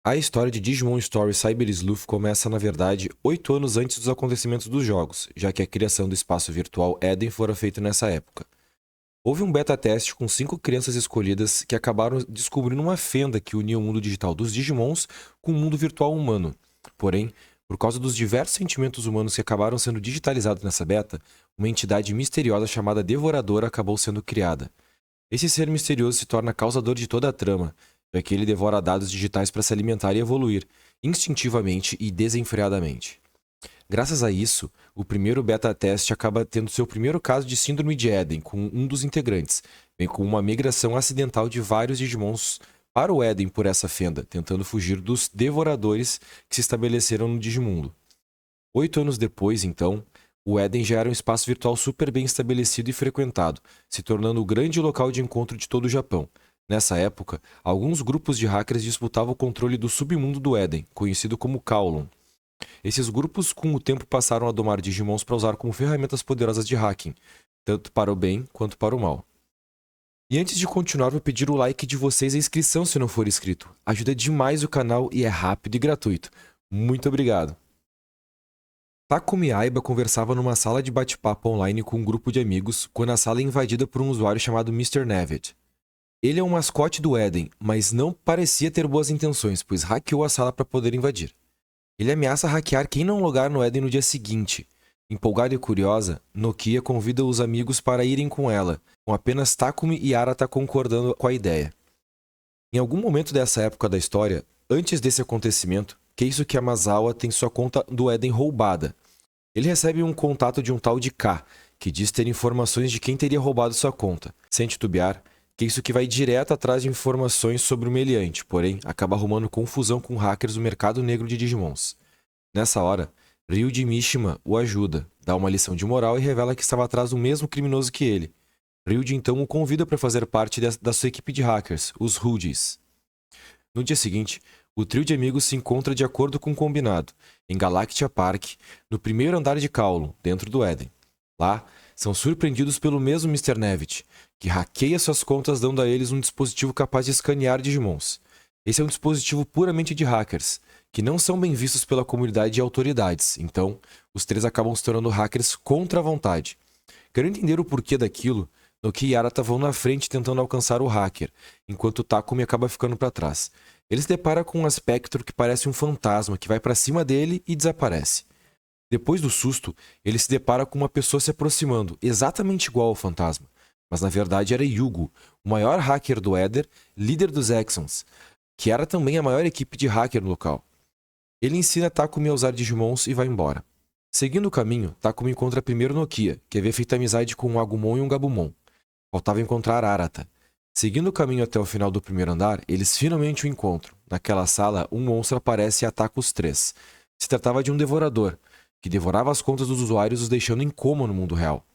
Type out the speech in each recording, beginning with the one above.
A história de Digimon Story Cyber Sleuth começa, na verdade, 8 anos antes dos acontecimentos dos jogos, já que a criação do espaço virtual Eden fora feita nessa época. Houve um beta teste com 5 crianças escolhidas que acabaram descobrindo uma fenda que unia o mundo digital dos Digimons com o mundo virtual humano. Porém, por causa dos diversos sentimentos humanos que acabaram sendo digitalizados nessa beta, uma entidade misteriosa chamada Devoradora acabou sendo criada. Esse ser misterioso se torna causador de toda a trama, já que ele devora dados digitais para se alimentar e evoluir, instintivamente e desenfreadamente. Graças a isso, o primeiro beta teste acaba tendo seu primeiro caso de síndrome de Eden com um dos integrantes, bem como uma migração acidental de vários Digimons para o Eden por essa fenda, tentando fugir dos devoradores que se estabeleceram no Digimundo. 8 anos depois, então, o Eden já era um espaço virtual super bem estabelecido e frequentado, se tornando o grande local de encontro de todo o Japão. Nessa época, alguns grupos de hackers disputavam o controle do submundo do Eden, conhecido como Kowloon. Esses grupos, com o tempo, passaram a domar Digimons para usar como ferramentas poderosas de hacking, tanto para o bem quanto para o mal. E antes de continuar, vou pedir o like de vocês e a inscrição se não for inscrito. Ajuda demais o canal e é rápido e gratuito. Muito obrigado! Takumi e Aiba conversava numa sala de bate-papo online com um grupo de amigos quando a sala é invadida por um usuário chamado Mr. Nevid. Ele é um mascote do Eden, mas não parecia ter boas intenções, pois hackeou a sala para poder invadir. Ele ameaça hackear quem não logar no Eden no dia seguinte. Empolgada e curiosa, Nokia convida os amigos para irem com ela, com apenas Takumi e Arata concordando com a ideia. Em algum momento dessa época da história, antes desse acontecimento, Keisuke Yamazawa tem sua conta do Eden roubada. Ele recebe um contato de um tal de K, que diz ter informações de quem teria roubado sua conta. Sem titubear, Keisuke vai direto atrás de informações sobre o meliante, porém acaba arrumando confusão com hackers do mercado negro de Digimons. Nessa hora, Ryuji Mishima o ajuda, dá uma lição de moral e revela que estava atrás do mesmo criminoso que ele. Ryuji então o convida para fazer parte da sua equipe de hackers, os Rudis. No dia seguinte, o trio de amigos se encontra de acordo com o combinado, em Galactia Park, no primeiro andar de Kowloon, dentro do Eden. Lá, são surpreendidos pelo mesmo Mr. Nevid, que hackeia suas contas dando a eles um dispositivo capaz de escanear Digimons. Esse é um dispositivo puramente de hackers, que não são bem vistos pela comunidade e autoridades, então os três acabam se tornando hackers contra a vontade. Querendo entender o porquê daquilo, Nokia e Arata vão na frente tentando alcançar o hacker, enquanto Takumi acaba ficando para trás. Ele se depara com um aspecto que parece um fantasma que vai para cima dele e desaparece. Depois do susto, ele se depara com uma pessoa se aproximando, exatamente igual ao fantasma. Mas na verdade era Yugo, o maior hacker do Eder, líder dos Exons, que era também a maior equipe de hacker no local. Ele ensina Takumi a usar Digimons e vai embora. Seguindo o caminho, Takumi encontra primeiro Nokia, que havia feito amizade com um Agumon e um Gabumon. Faltava encontrar Arata. Seguindo o caminho até o final do primeiro andar, eles finalmente o encontram. Naquela sala, um monstro aparece e ataca os três. Se tratava de um devorador, que devorava as contas dos usuários, os deixando em coma no mundo real.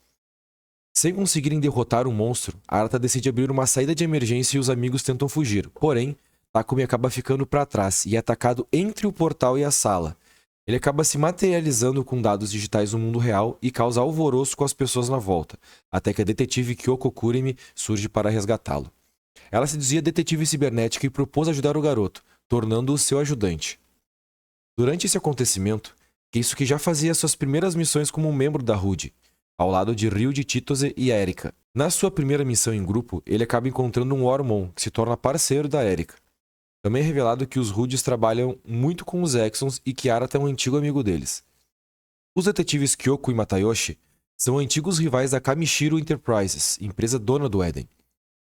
Sem conseguirem derrotar o monstro, Arata decide abrir uma saída de emergência e os amigos tentam fugir. Porém, Takumi acaba ficando para trás e é atacado entre o portal e a sala. Ele acaba se materializando com dados digitais no mundo real e causa alvoroço com as pessoas na volta, até que a detetive Kyoko Kurimi surge para resgatá-lo. Ela se dizia detetive cibernética e propôs ajudar o garoto, tornando-o seu ajudante. Durante esse acontecimento, Keisuke já fazia suas primeiras missões como um membro da RUD, ao lado de Ryuji Chitose e Erika. Na sua primeira missão em grupo, ele acaba encontrando um Ormon, que se torna parceiro da Erika. Também é revelado que os Rudis trabalham muito com os Exons e que Arata é um antigo amigo deles. Os detetives Kyoko e Matayoshi são antigos rivais da Kamishiro Enterprises, empresa dona do Eden.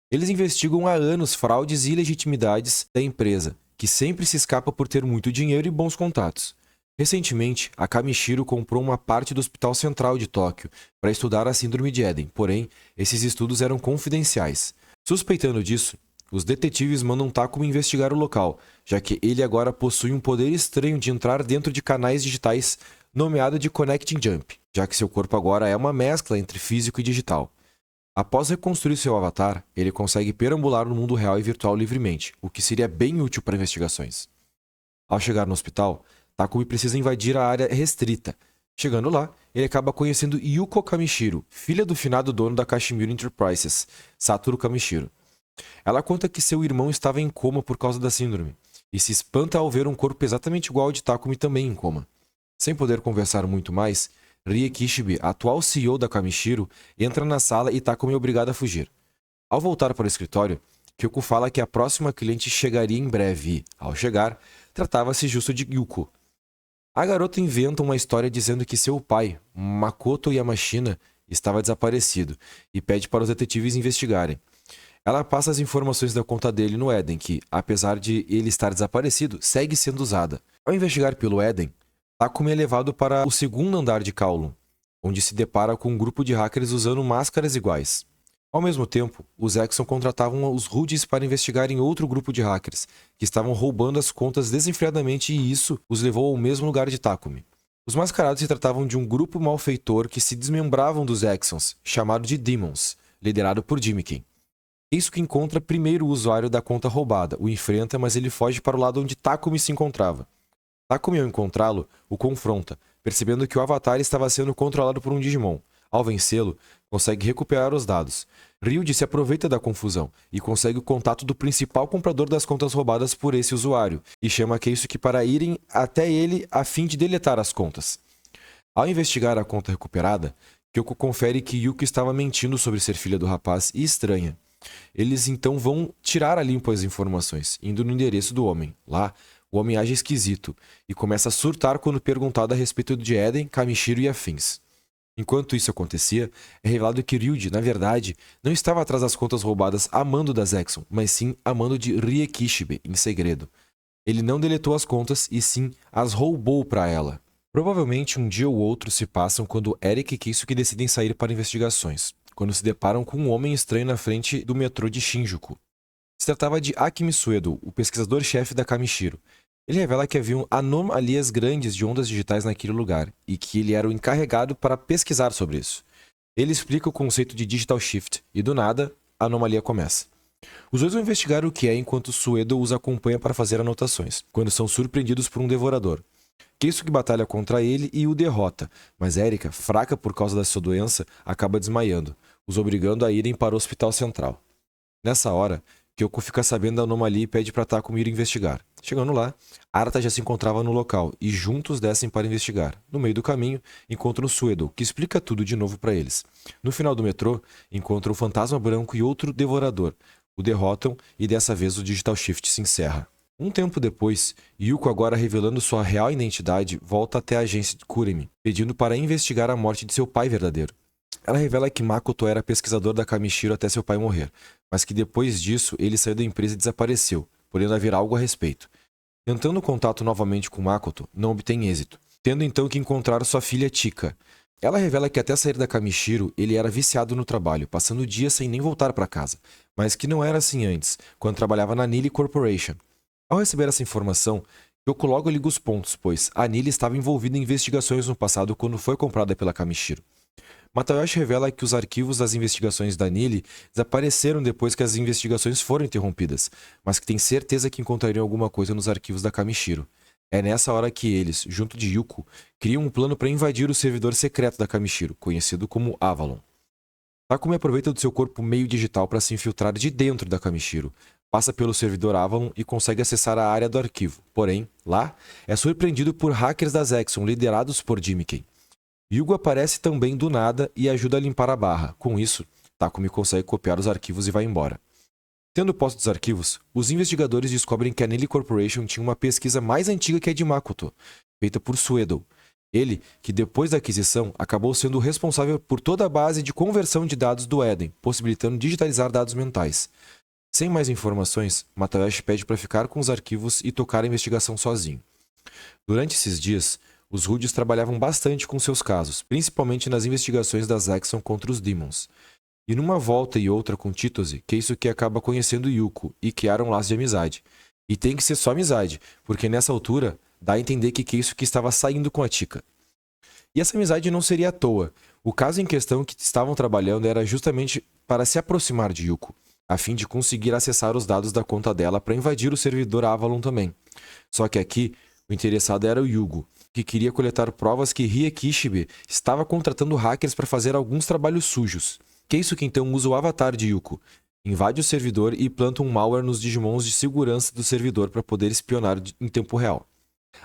Eles investigam há anos fraudes e ilegitimidades da empresa, que sempre se escapa por ter muito dinheiro e bons contatos. Recentemente, a Kamishiro comprou uma parte do Hospital Central de Tóquio para estudar a Síndrome de Eden, porém, esses estudos eram confidenciais. Suspeitando disso, os detetives mandam Takumi investigar o local, já que ele agora possui um poder estranho de entrar dentro de canais digitais nomeado de Connecting Jump, já que seu corpo agora é uma mescla entre físico e digital. Após reconstruir seu avatar, ele consegue perambular no mundo real e virtual livremente, o que seria bem útil para investigações. Ao chegar no hospital, Takumi precisa invadir a área restrita. Chegando lá, ele acaba conhecendo Yuko Kamishiro, filha do finado dono da Kashimiro Enterprises, Satoru Kamishiro. Ela conta que seu irmão estava em coma por causa da síndrome. e se espanta ao ver um corpo exatamente igual ao de Takumi também em coma. Sem poder conversar muito mais, Rie Kishibe, atual CEO da Kamishiro, entra na sala e Takumi é obrigado a fugir. Ao voltar para o escritório, Kyoko fala que a próxima cliente chegaria em breve e, ao chegar, tratava-se justo de Yuko. A garota inventa uma história dizendo que seu pai, Makoto Yamashina, estava desaparecido e pede para os detetives investigarem. Ela passa as informações da conta dele no Eden, que, apesar de ele estar desaparecido, segue sendo usada. Ao investigar pelo Eden, Takumi é levado para o segundo andar de Kowloon, onde se depara com um grupo de hackers usando máscaras iguais. Ao mesmo tempo, os Exxon contratavam os Rudes para investigarem outro grupo de hackers, que estavam roubando as contas desenfreadamente e isso os levou ao mesmo lugar de Takumi. Os mascarados se tratavam de um grupo malfeitor que se desmembravam dos Exxons, chamado de Demons, liderado por Jimiken. Isso que encontra primeiro o usuário da conta roubada, o enfrenta, mas ele foge para o lado onde Takumi se encontrava. Takumi, ao encontrá-lo, o confronta, percebendo que o avatar estava sendo controlado por um Digimon. Ao vencê-lo, consegue recuperar os dados. Ryuji se aproveita da confusão e consegue o contato do principal comprador das contas roubadas por esse usuário e chama Keisuke para irem até ele a fim de deletar as contas. Ao investigar a conta recuperada, Kyoko confere que Yuko estava mentindo sobre ser filha do rapaz e estranha. Eles então vão tirar a limpo as informações, indo no endereço do homem. Lá, o homem age esquisito e começa a surtar quando perguntado a respeito de Eden, Kamishiro e afins. Enquanto isso acontecia, é revelado que Ryuji, na verdade, não estava atrás das contas roubadas a mando das Exxon, mas sim a mando de Rie Kishibe, em segredo. Ele não deletou as contas e sim as roubou para ela. Provavelmente um dia ou outro se passam quando Eric e Keisuke decidem sair para investigações, quando se deparam com um homem estranho na frente do metrô de Shinjuku. Se tratava de Akimi Suedo, o pesquisador-chefe da Kamishiro. Ele revela que haviam anomalias grandes de ondas digitais naquele lugar e que ele era o encarregado para pesquisar sobre isso. Ele explica o conceito de Digital Shift e, do nada, a anomalia começa. Os dois vão investigar o que é enquanto Suedo os acompanha para fazer anotações, quando são surpreendidos por um devorador. Keisuke batalha contra ele e o derrota, mas Erika, fraca por causa da sua doença, acaba desmaiando, os obrigando a irem para o hospital central. Nessa hora, Kyoko fica sabendo da anomalia e pede para Takumi ir investigar. Chegando lá, Arata já se encontrava no local e juntos descem para investigar. No meio do caminho, encontram Suedo, que explica tudo de novo para eles. No final do metrô, encontram o Fantasma Branco e outro Devorador. O derrotam e dessa vez o Digital Shift se encerra. Um tempo depois, Yuko, agora revelando sua real identidade, volta até a agência de Kuremi, pedindo para investigar a morte de seu pai verdadeiro. Ela revela que Makoto era pesquisador da Kamishiro até seu pai morrer, mas que depois disso ele saiu da empresa e desapareceu, podendo haver algo a respeito. Tentando contato novamente com Makoto, não obtém êxito, tendo então que encontrar sua filha Chika. Ela revela que até sair da Kamishiro, ele era viciado no trabalho, passando dias sem nem voltar para casa, mas que não era assim antes, quando trabalhava na Nili Corporation. Ao receber essa informação, Kyoko logo liga os pontos, pois a Nili estava envolvida em investigações no passado quando foi comprada pela Kamishiro. Matayoshi revela que os arquivos das investigações da Nili desapareceram depois que as investigações foram interrompidas, mas que tem certeza que encontrariam alguma coisa nos arquivos da Kamishiro. É nessa hora que eles, junto de Yuko, criam um plano para invadir o servidor secreto da Kamishiro, conhecido como Avalon. Takumi aproveita do seu corpo meio digital para se infiltrar de dentro da Kamishiro, passa pelo servidor Avalon e consegue acessar a área do arquivo. Porém, lá, é surpreendido por hackers das Exxon liderados por Jimiken. Yugo aparece também do nada e ajuda a limpar a barra. Com isso, Takumi consegue copiar os arquivos e vai embora. Tendo posse dos arquivos, os investigadores descobrem que a Nili Corporation tinha uma pesquisa mais antiga que a de Makoto, feita por Suedo. Ele, que depois da aquisição, acabou sendo o responsável por toda a base de conversão de dados do Eden, possibilitando digitalizar dados mentais. Sem mais informações, Matayoshi pede para ficar com os arquivos e tocar a investigação sozinho. Durante esses dias, os Rudes trabalhavam bastante com seus casos, principalmente nas investigações das Exxon contra os Demons. E numa volta e outra com Chitose, Keisuke acaba conhecendo Yuko e criaram um laço de amizade. E tem que ser só amizade, porque nessa altura dá a entender que Keisuke estava saindo com a Chika. E essa amizade não seria à toa. O caso em questão que estavam trabalhando era justamente para se aproximar de Yuko, a fim de conseguir acessar os dados da conta dela para invadir o servidor Avalon também. Só que aqui, o interessado era o Yugo, que queria coletar provas que Rie Kishibe estava contratando hackers para fazer alguns trabalhos sujos. Keisuke então usa o avatar de Yuko, invade o servidor e planta um malware nos Digimons de segurança do servidor para poder espionar em tempo real.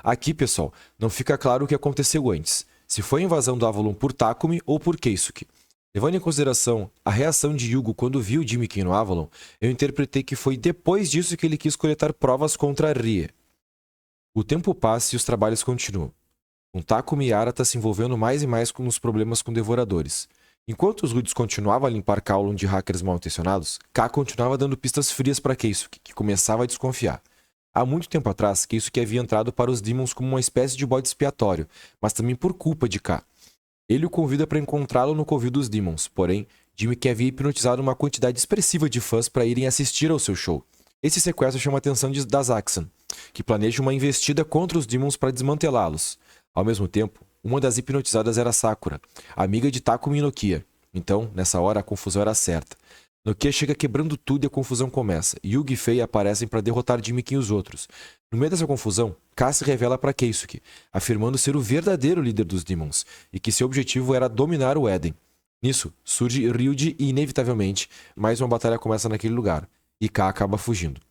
Aqui, pessoal, não fica claro o que aconteceu antes, se foi a invasão do Avalon por Takumi ou por Keisuke. Levando em consideração a reação de Yugo quando viu Jimmy no Avalon, eu interpretei que foi depois disso que ele quis coletar provas contra Rie. O tempo passa e os trabalhos continuam, com Takumi e Arata se envolvendo mais e mais nos problemas com devoradores. Enquanto os Rudes continuavam a limpar Kowloon de hackers mal intencionados, K continuava dando pistas frias para Keisuke, que começava a desconfiar. Há muito tempo atrás, Keisuke havia entrado para os Demons como uma espécie de bode expiatório, mas também por culpa de K. Ele o convida para encontrá-lo no covil dos Demons, porém, Jimmy havia hipnotizado uma quantidade expressiva de fãs para irem assistir ao seu show. Esse sequestro chama a atenção da Zaxxon, que planeja uma investida contra os Demons para desmantelá-los. Ao mesmo tempo, uma das hipnotizadas era Sakura, amiga de Takumi e Nokia. Então, nessa hora, a confusão era certa. Nokia chega quebrando tudo e a confusão começa. Yugi e Fei aparecem para derrotar Jimmy e os outros. No meio dessa confusão, K se revela para Keisuke, afirmando ser o verdadeiro líder dos Demons, e que seu objetivo era dominar o Eden. Nisso, surge Ryuji e, inevitavelmente, mais uma batalha começa naquele lugar, e K acaba fugindo.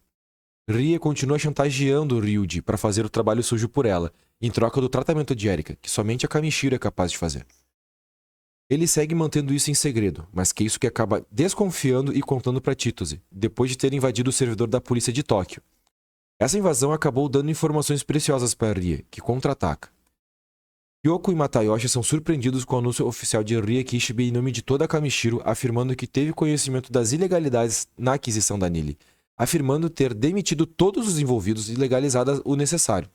Rie continua chantageando Ryuji para fazer o trabalho sujo por ela, em troca do tratamento de Erika, que somente a Kamishiro é capaz de fazer. Ele segue mantendo isso em segredo, mas Keisuke acaba desconfiando e contando para Chitose, depois de ter invadido o servidor da polícia de Tóquio. Essa invasão acabou dando informações preciosas para Rie, que contra-ataca. Kyoko e Matayoshi são surpreendidos com o anúncio oficial de Rie Kishibe em nome de toda a Kamishiro, afirmando que teve conhecimento das ilegalidades na aquisição da Nili, afirmando ter demitido todos os envolvidos e legalizado o necessário.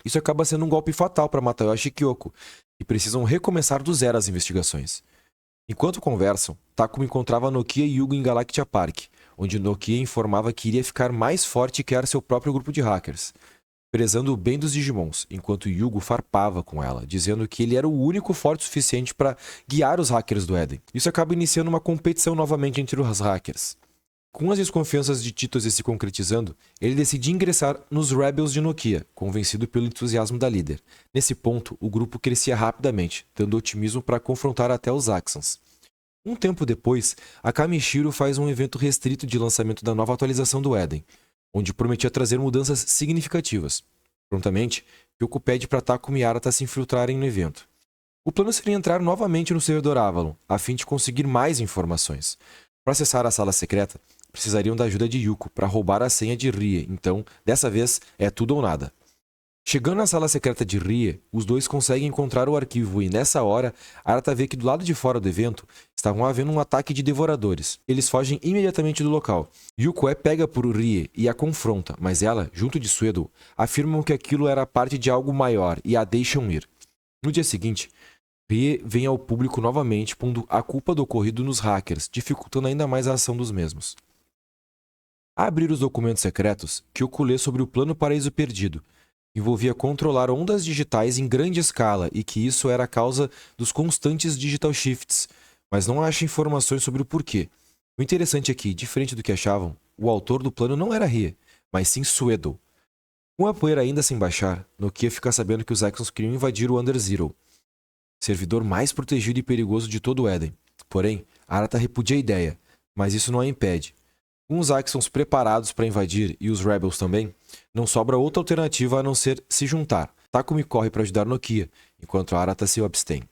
Isso acaba sendo um golpe fatal para Matayoshi e Kyoko, que precisam recomeçar do zero as investigações. Enquanto conversam, Takumi encontrava Nokia e Yugo em Galactia Park, onde Nokia informava que iria ficar mais forte e criar seu próprio grupo de hackers, prezando o bem dos Digimons, enquanto Yugo farpava com ela, dizendo que ele era o único forte o suficiente para guiar os hackers do Eden. Isso acaba iniciando uma competição novamente entre os hackers. Com as desconfianças de Chitose se concretizando, ele decide ingressar nos Rebels de Nokia, convencido pelo entusiasmo da líder. Nesse ponto, o grupo crescia rapidamente, dando otimismo para confrontar até os Axons. Um tempo depois, a Kamishiro faz um evento restrito de lançamento da nova atualização do Eden, onde prometia trazer mudanças significativas. Prontamente, Kyoko pede para Takumi e Arata se infiltrarem no evento. O plano seria entrar novamente no servidor Avalon, a fim de conseguir mais informações. Para acessar a sala secreta, precisariam da ajuda de Yuko para roubar a senha de Rie, então, dessa vez, é tudo ou nada. Chegando na sala secreta de Rie, os dois conseguem encontrar o arquivo e, nessa hora, Arata vê que do lado de fora do evento estavam havendo um ataque de devoradores. Eles fogem imediatamente do local. Yuko é pega por Rie e a confronta, mas ela, junto de Suedo, afirmam que aquilo era parte de algo maior e a deixam ir. No dia seguinte, Rie vem ao público novamente, pondo a culpa do ocorrido nos hackers, dificultando ainda mais a ação dos mesmos. A abrir os documentos secretos, Kyoko lê sobre o plano Paraíso Perdido. Envolvia controlar ondas digitais em grande escala e que isso era a causa dos constantes digital shifts, mas não acha informações sobre o porquê. O interessante é que, diferente do que achavam, o autor do plano não era Rie, mas sim Suedo. Com a poeira ainda sem baixar, Nokia fica sabendo que os Axons queriam invadir o Under Zero, servidor mais protegido e perigoso de todo o Eden. Porém, Arata repudia a ideia, mas isso não a impede. Com os Axons preparados para invadir e os Rebels também, não sobra outra alternativa a não ser se juntar. Takumi corre para ajudar Nokia, enquanto Arata se abstém.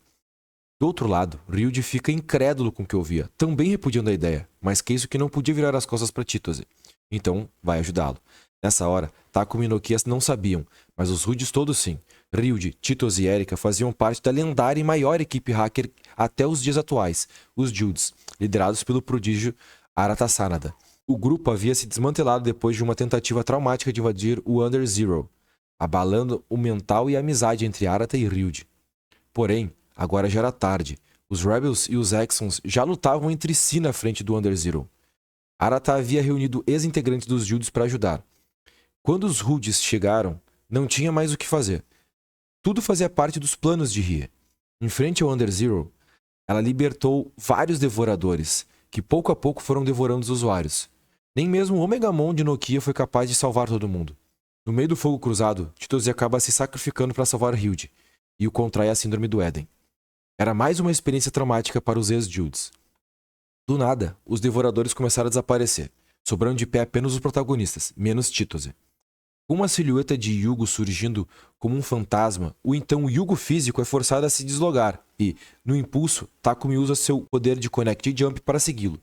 Do outro lado, Ryuji fica incrédulo com o que ouvia, também repudiando a ideia, mas Keisuke não podia virar as costas para Chitose. Então, vai ajudá-lo. Nessa hora, Takumi e Nokia não sabiam, mas os Rudes todos sim. Ryuji, Chitose e Erika faziam parte da lendária e maior equipe hacker até os dias atuais, os Judes, liderados pelo prodígio Arata Sanada. O grupo havia se desmantelado depois de uma tentativa traumática de invadir o Under Zero, abalando o mental e a amizade entre Arata e Ryuji. Porém, agora já era tarde. Os Rebels e os Axons já lutavam entre si na frente do Under Zero. Arata havia reunido ex-integrantes dos Judes para ajudar. Quando os Rudes chegaram, não tinha mais o que fazer. Tudo fazia parte dos planos de Rie. Em frente ao Under Zero, ela libertou vários devoradores, que pouco a pouco foram devorando os usuários. Nem mesmo o Omegamon de Nokia foi capaz de salvar todo mundo. No meio do fogo cruzado, Chitose acaba se sacrificando para salvar Ryuji, e o contrai a síndrome do Eden. Era mais uma experiência traumática para os ex-Judes. Do nada, os devoradores começaram a desaparecer, sobrando de pé apenas os protagonistas, menos Chitose. Com uma silhueta de Yugo surgindo como um fantasma, o então Yugo físico é forçado a se deslogar e, no impulso, Takumi usa seu poder de Connect Jump para segui-lo.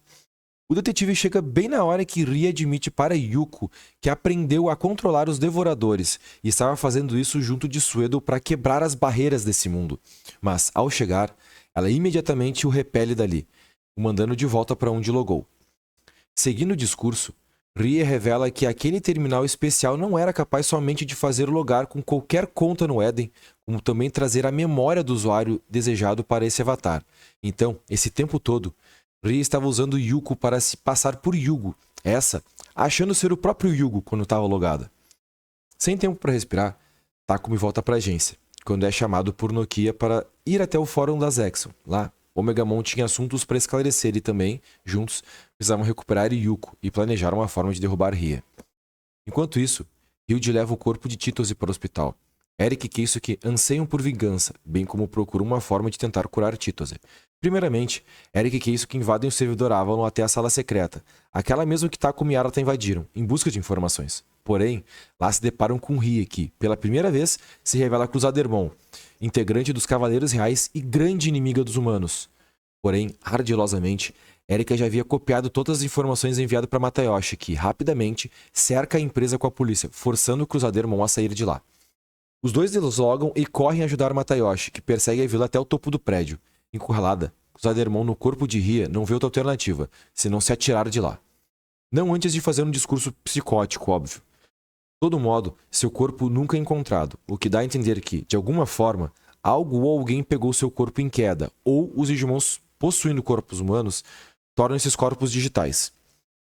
O detetive chega bem na hora que Rie admite para Yuko que aprendeu a controlar os devoradores e estava fazendo isso junto de Suedo para quebrar as barreiras desse mundo. Mas, ao chegar, ela imediatamente o repele dali, o mandando de volta para onde logou. Seguindo o discurso, Rie revela que aquele terminal especial não era capaz somente de fazer logar com qualquer conta no Eden, como também trazer a memória do usuário desejado para esse avatar. Então, esse tempo todo, Rie estava usando Yuko para se passar por Yugo, achando ser o próprio Yugo quando estava logada. Sem tempo para respirar, Takumi volta para a agência, quando é chamado por Nokia para ir até o fórum da Zexon. Lá, Omegamon tinha assuntos para esclarecer e também, juntos, precisavam recuperar Yuko e planejar uma forma de derrubar Rie. Enquanto isso, Ryuji leva o corpo de Chitose para o hospital. Eric e Keisuke anseiam por vingança, bem como procuram uma forma de tentar curar Chitose. Primeiramente, Eric e Keisuke invadem o servidor Avalon até a sala secreta, aquela mesma que Takumi e Arata invadiram, em busca de informações. Porém, lá se deparam com Rie, que, pela primeira vez, se revela Crusadermon, integrante dos Cavaleiros Reais e grande inimiga dos humanos. Porém, ardilosamente, Erika já havia copiado todas as informações enviadas para Matayoshi, que, rapidamente, cerca a empresa com a polícia, forçando o Crusadermon a sair de lá. Os dois deslogam e correm ajudar Matayoshi, que persegue a vila até o topo do prédio. Encurralada, Crusadermon no corpo de Rie não vê outra alternativa, senão se atirar de lá. Não antes de fazer um discurso psicótico, óbvio. De todo modo, seu corpo nunca é encontrado, o que dá a entender que, de alguma forma, algo ou alguém pegou seu corpo em queda, ou os Digimons possuindo corpos humanos tornam esses corpos digitais.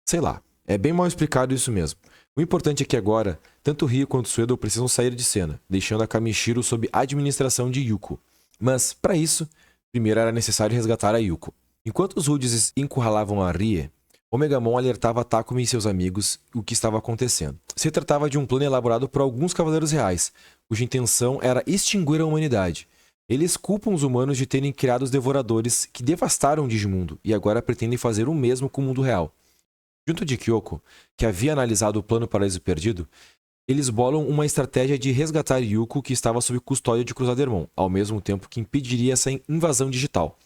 Sei lá, é bem mal explicado isso mesmo. O importante é que agora, tanto Rie quanto Suedo precisam sair de cena, deixando a Kamishiro sob administração de Yuko. Mas, para isso, primeiro era necessário resgatar a Yuko. Enquanto os Rudes encurralavam a Rie, Omegamon alertava Takumi e seus amigos o que estava acontecendo. Se tratava de um plano elaborado por alguns Cavaleiros Reais, cuja intenção era extinguir a humanidade. Eles culpam os humanos de terem criado os Devoradores que devastaram o Digimundo e agora pretendem fazer o mesmo com o mundo real. Junto de Kyoko, que havia analisado o plano Paraíso Perdido, eles bolam uma estratégia de resgatar Yuko, que estava sob custódia de Crusadermon, ao mesmo tempo que impediria essa invasão digital.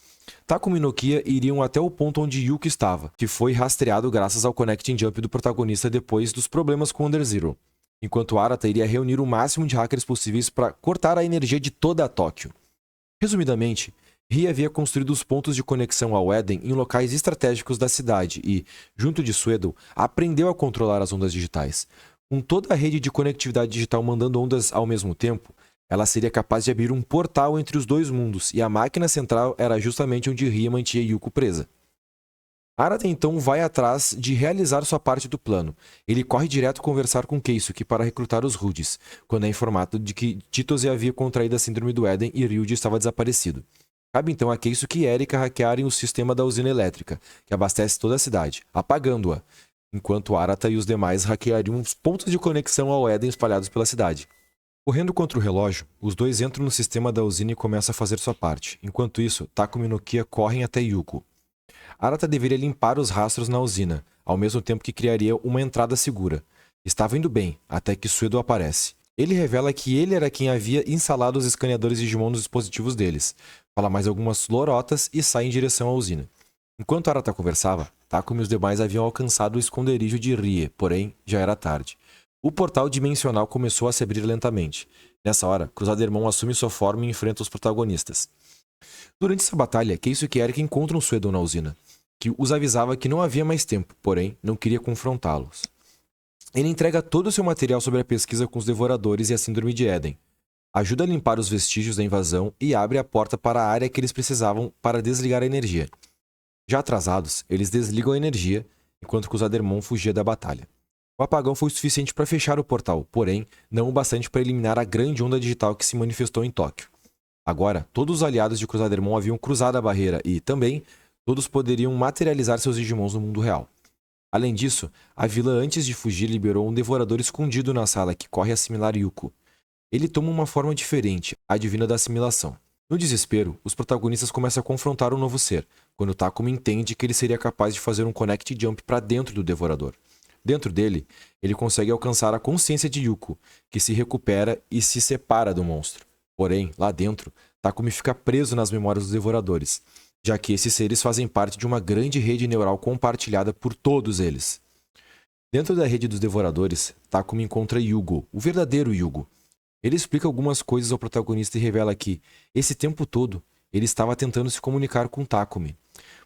Takumi e Nokia iriam até o ponto onde Yuko estava, que foi rastreado graças ao Connecting Jump do protagonista depois dos problemas com Under Zero, enquanto Arata iria reunir o máximo de hackers possíveis para cortar a energia de toda a Tóquio. Resumidamente, Rie havia construído os pontos de conexão ao Eden em locais estratégicos da cidade e, junto de Suedo, aprendeu a controlar as ondas digitais. Com toda a rede de conectividade digital mandando ondas ao mesmo tempo, ela seria capaz de abrir um portal entre os dois mundos, e a máquina central era justamente onde Rie mantinha Yuko presa. Arata então vai atrás de realizar sua parte do plano. Ele corre direto conversar com Keisuke para recrutar os Rudes, quando é informado de que Chitose havia contraído a síndrome do Eden e Ryuji estava desaparecido. Cabe então a Keisuke e Erika hackearem o sistema da usina elétrica, que abastece toda a cidade, apagando-a, enquanto Arata e os demais hackeariam os pontos de conexão ao Eden espalhados pela cidade. Correndo contra o relógio, os dois entram no sistema da usina e começam a fazer sua parte. Enquanto isso, Takumi e Nokia correm até Yuko. Arata deveria limpar os rastros na usina, ao mesmo tempo que criaria uma entrada segura. Estava indo bem, até que Suedo aparece. Ele revela que ele era quem havia instalado os escaneadores Digimon nos dispositivos deles, fala mais algumas lorotas e sai em direção à usina. Enquanto Arata conversava, Takumi e os demais haviam alcançado o esconderijo de Rie, porém já era tarde. O portal dimensional começou a se abrir lentamente. Nessa hora, Crusadermon assume sua forma e enfrenta os protagonistas. Durante essa batalha, Keisuke e Erika encontram Suedo na usina, que os avisava que não havia mais tempo, porém não queria confrontá-los. Ele entrega todo o seu material sobre a pesquisa com os Devoradores e a Síndrome de Eden, ajuda a limpar os vestígios da invasão e abre a porta para a área que eles precisavam para desligar a energia. Já atrasados, eles desligam a energia, enquanto Crusadermon fugia da batalha. O apagão foi o suficiente para fechar o portal, porém não o bastante para eliminar a grande onda digital que se manifestou em Tóquio. Agora, todos os aliados de Crusadermon haviam cruzado a barreira e, também, todos poderiam materializar seus Digimons no mundo real. Além disso, a vila antes de fugir liberou um devorador escondido na sala que corre a assimilar Yuko. Ele toma uma forma diferente, a divina da assimilação. No desespero, os protagonistas começam a confrontar um novo ser, quando Takumi entende que ele seria capaz de fazer um Connect Jump para dentro do Devorador. Dentro dele, ele consegue alcançar a consciência de Yuko, que se recupera e se separa do monstro. Porém, lá dentro, Takumi fica preso nas memórias dos Devoradores, já que esses seres fazem parte de uma grande rede neural compartilhada por todos eles. Dentro da rede dos Devoradores, Takumi encontra Yugo, o verdadeiro Yugo. Ele explica algumas coisas ao protagonista e revela que, esse tempo todo, ele estava tentando se comunicar com Takumi.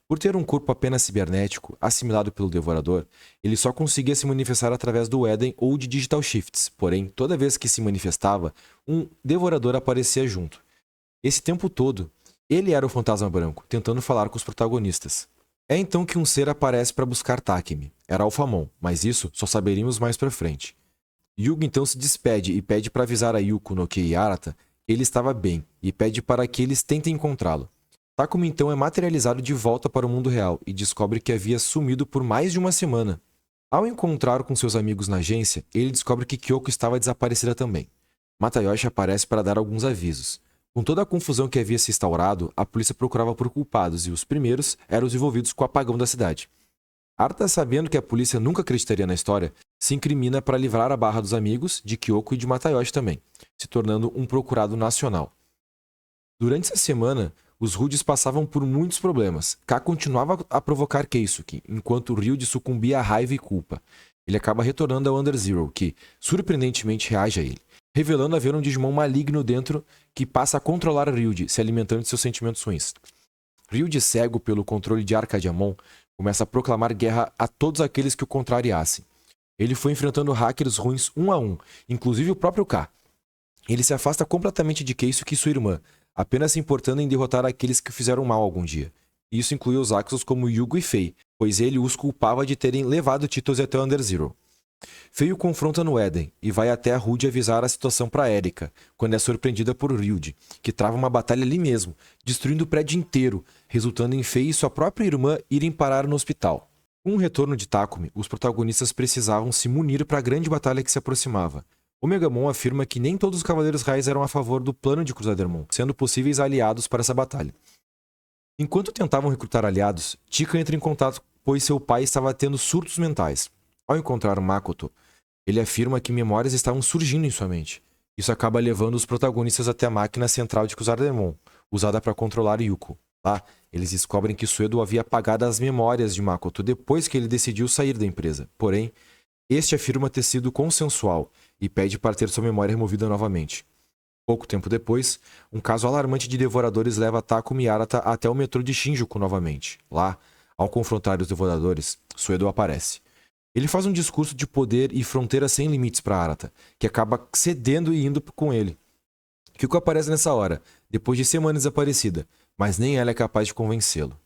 Por ter um corpo apenas cibernético, assimilado pelo Devorador, ele só conseguia se manifestar através do Eden ou de Digital Shifts, porém, toda vez que se manifestava, um Devorador aparecia junto. Esse tempo todo, ele era o Fantasma Branco, tentando falar com os protagonistas. É então que um ser aparece para buscar Takumi. Era Alphamon, mas isso só saberíamos mais pra frente. Yugo então se despede e pede para avisar a Yuko, Noki e Arata que ele estava bem, e pede para que eles tentem encontrá-lo. Takumi então é materializado de volta para o mundo real e descobre que havia sumido por mais de uma semana. Ao encontrar com seus amigos na agência, ele descobre que Kyoko estava desaparecida também. Matayoshi aparece para dar alguns avisos. Com toda a confusão que havia se instaurado, a polícia procurava por culpados e os primeiros eram os envolvidos com o apagão da cidade. Arata, sabendo que a polícia nunca acreditaria na história, se incrimina para livrar a barra dos amigos, de Kyoko e de Matayoshi também, se tornando um procurado nacional. Durante essa semana, os Rudes passavam por muitos problemas. K continuava a provocar Keisuke, enquanto Ryuji sucumbia à raiva e culpa. Ele acaba retornando ao Under Zero, que, surpreendentemente, reage a ele, revelando haver um Digimon maligno dentro que passa a controlar Ryuji, se alimentando de seus sentimentos ruins. Ryuji, cego pelo controle de Arcadiamon, começa a proclamar guerra a todos aqueles que o contrariassem. Ele foi enfrentando hackers ruins um a um, inclusive o próprio K. Ele se afasta completamente de Keisuke e sua irmã, apenas se importando em derrotar aqueles que o fizeram mal algum dia. Isso incluía os Axos como Yugo e Fei, pois ele os culpava de terem levado Titose até o Under Zero. Fei o confronta no Eden e vai até a Rude avisar a situação para Erika, quando é surpreendida por Ryuji, que trava uma batalha ali mesmo, destruindo o prédio inteiro, resultando em Fei e sua própria irmã irem parar no hospital. Com o retorno de Takumi, os protagonistas precisavam se munir para a grande batalha que se aproximava. Omegamon afirma que nem todos os Cavaleiros Reais eram a favor do plano de Crusadermon, sendo possíveis aliados para essa batalha. Enquanto tentavam recrutar aliados, Chika entra em contato pois seu pai estava tendo surtos mentais. Ao encontrar Makoto, ele afirma que memórias estavam surgindo em sua mente. Isso acaba levando os protagonistas até a máquina central de Crusadermon, usada para controlar Yuko. Lá, eles descobrem que Suedo havia apagado as memórias de Makoto depois que ele decidiu sair da empresa. Porém, este afirma ter sido consensual e pede para ter sua memória removida novamente. Pouco tempo depois, um caso alarmante de devoradores leva Takumi e Arata até o metrô de Shinjuku novamente. Lá, ao confrontar os devoradores, Suedo aparece. Ele faz um discurso de poder e fronteiras sem limites para Arata, que acaba cedendo e indo com ele. Kyoko aparece nessa hora, depois de semanas desaparecida, mas nem ela é capaz de convencê-lo.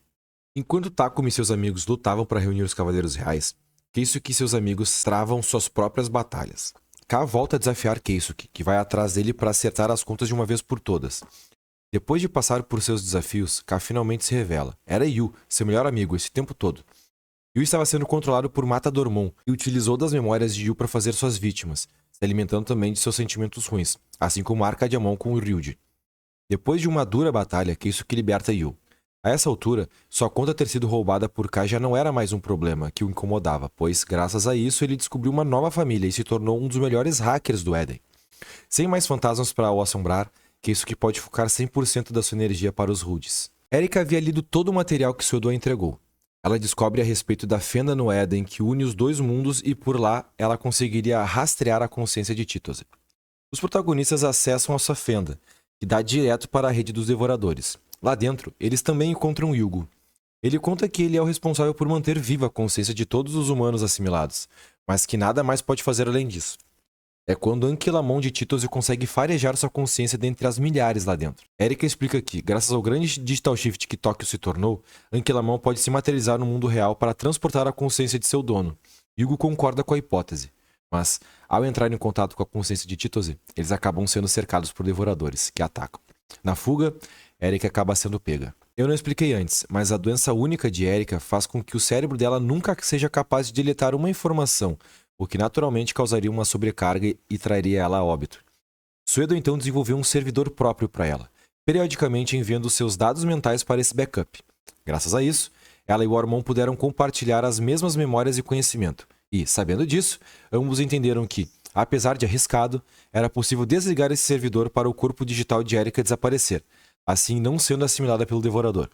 Enquanto Takumi e seus amigos lutavam para reunir os Cavaleiros Reais, Keisuke e seus amigos travam suas próprias batalhas. K volta a desafiar Keisuke, que vai atrás dele para acertar as contas de uma vez por todas. Depois de passar por seus desafios, K finalmente se revela. Era Yu, seu melhor amigo, esse tempo todo. Yu estava sendo controlado por Matadormon e utilizou das memórias de Yu para fazer suas vítimas, se alimentando também de seus sentimentos ruins, assim como Arcadiamon com o Ryuji. Depois de uma dura batalha, Keisuke liberta Yu. A essa altura, sua conta ter sido roubada por K já não era mais um problema que o incomodava, pois, graças a isso, ele descobriu uma nova família e se tornou um dos melhores hackers do Eden. Sem mais fantasmas para o assombrar, Keisuke pode focar 100% da sua energia para os Rudes. Erika havia lido todo o material que Suedo entregou. Ela descobre a respeito da fenda no Eden que une os dois mundos e por lá ela conseguiria rastrear a consciência de Titose. Os protagonistas acessam essa fenda, que dá direto para a rede dos devoradores. Lá dentro, eles também encontram Yugo. Ele conta que ele é o responsável por manter viva a consciência de todos os humanos assimilados, mas que nada mais pode fazer além disso. É quando Anquilamon de Titose consegue farejar sua consciência dentre as milhares lá dentro. Erika explica que, graças ao grande Digital Shift que Tóquio se tornou, Anquilamon pode se materializar no mundo real para transportar a consciência de seu dono. Yugo concorda com a hipótese, mas, ao entrar em contato com a consciência de Titose, eles acabam sendo cercados por devoradores, que atacam. Na fuga, Erika acaba sendo pega. Eu não expliquei antes, mas a doença única de Erika faz com que o cérebro dela nunca seja capaz de deletar uma informação, o que naturalmente causaria uma sobrecarga e traria ela a óbito. Suedo então desenvolveu um servidor próprio para ela, periodicamente enviando seus dados mentais para esse backup. Graças a isso, ela e o Ormond puderam compartilhar as mesmas memórias e conhecimento. E, sabendo disso, ambos entenderam que, apesar de arriscado, era possível desligar esse servidor para o corpo digital de Erika desaparecer, assim não sendo assimilada pelo Devorador.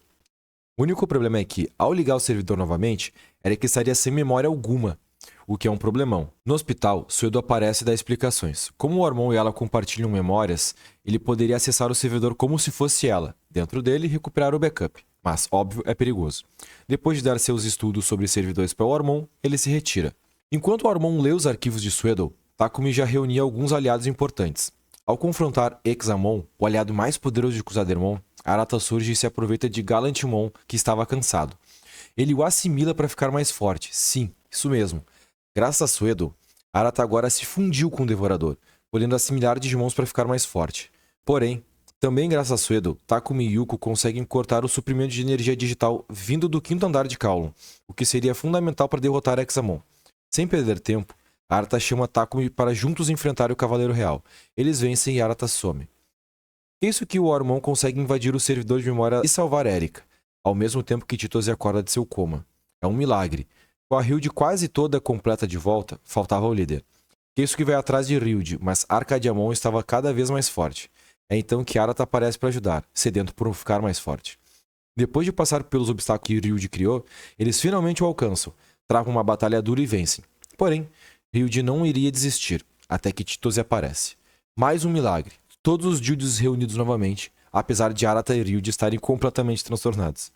O único problema é que, ao ligar o servidor novamente, Erika estaria sem memória alguma, o que é um problemão. No hospital, Suedo aparece e dá explicações. Como o Ormond e ela compartilham memórias, ele poderia acessar o servidor como se fosse ela, dentro dele e recuperar o backup. Mas, óbvio, é perigoso. Depois de dar seus estudos sobre servidores para o Ormond, ele se retira. Enquanto o Ormond lê os arquivos de Suedo, Takumi já reunia alguns aliados importantes. Ao confrontar Examon, o aliado mais poderoso de Kuzadermon, Arata surge e se aproveita de Galantimon, que estava cansado. Ele o assimila para ficar mais forte. Sim, isso mesmo. Graças a Suedo, Arata agora se fundiu com o Devorador, podendo assimilar Digimons para ficar mais forte. Porém, também graças a Suedo, Takumi e Yuko conseguem cortar o suprimento de energia digital vindo do 5º andar de Kowloon, o que seria fundamental para derrotar Examon. Sem perder tempo, Arata chama Takumi para juntos enfrentar o Cavaleiro Real. Eles vencem e Arata some. Isso que o Ormond consegue invadir o servidor de memória e salvar Erika, ao mesmo tempo que Chitose acorda de seu coma. É um milagre. Com a Ryuji quase toda completa de volta, faltava o líder. Isso que vai atrás de Ryuji, mas Arcadiamon estava cada vez mais forte. É então que Arata aparece para ajudar, sedento por ficar mais forte. Depois de passar pelos obstáculos que Ryuji criou, eles finalmente o alcançam, travam uma batalha dura e vencem. Porém, Ryuji não iria desistir, até que Chitose aparece. Mais um milagre. Todos os Judges reunidos novamente, apesar de Arata e Ryuji estarem completamente transtornados.